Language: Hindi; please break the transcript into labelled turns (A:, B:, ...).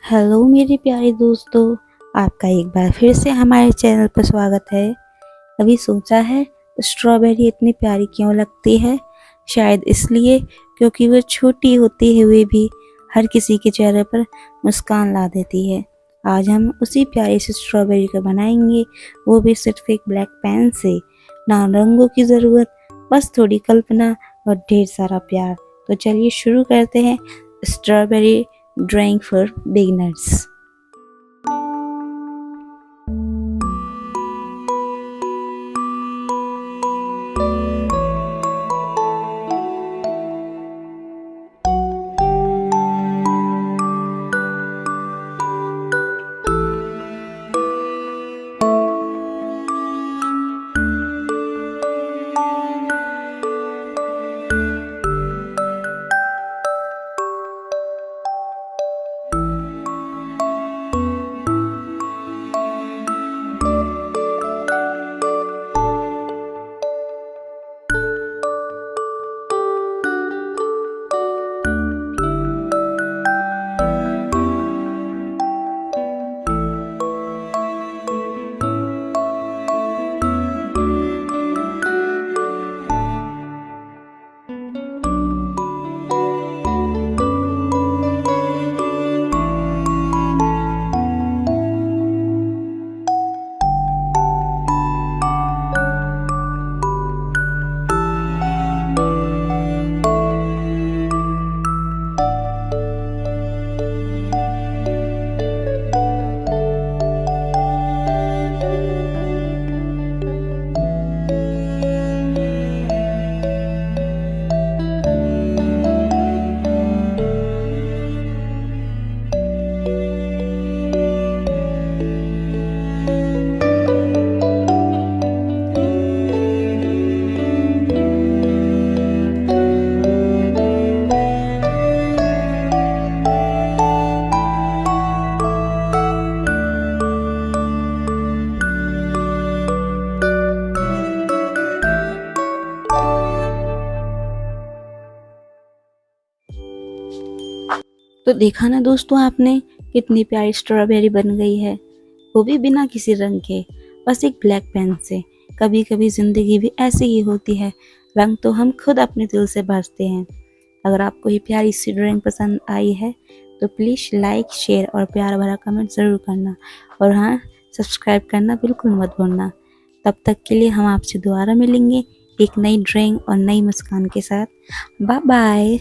A: हेलो मेरे प्यारे दोस्तों, आपका एक बार फिर से हमारे चैनल पर स्वागत है। कभी सोचा है स्ट्रॉबेरी इतनी प्यारी क्यों लगती है? शायद इसलिए क्योंकि वो छोटी होते हुए भी हर किसी के चेहरे पर मुस्कान ला देती है। आज हम उसी प्यारी सी स्ट्रॉबेरी को बनाएंगे, वो भी सिर्फ एक ब्लैक पेन से। ना रंगों की ज़रूरत, बस थोड़ी कल्पना और ढेर सारा प्यार। तो चलिए शुरू करते हैं स्ट्रॉबेरी ड्राइंग फॉर बिगिनर्स। तो देखा ना दोस्तों, आपने कितनी प्यारी स्ट्रॉबेरी बन गई है, वो भी बिना किसी रंग के, बस एक ब्लैक पेन से। कभी कभी ज़िंदगी भी ऐसी ही होती है, रंग तो हम खुद अपने दिल से भरते हैं। अगर आपको ये प्यारी सी ड्राइंग पसंद आई है तो प्लीज़ लाइक, शेयर और प्यार भरा कमेंट ज़रूर करना, और हाँ, सब्सक्राइब करना बिल्कुल मत भूलना। तब तक के लिए हम आपसे दोबारा मिलेंगे एक नई ड्राइंग और नई मुस्कान के साथ। Bye bye.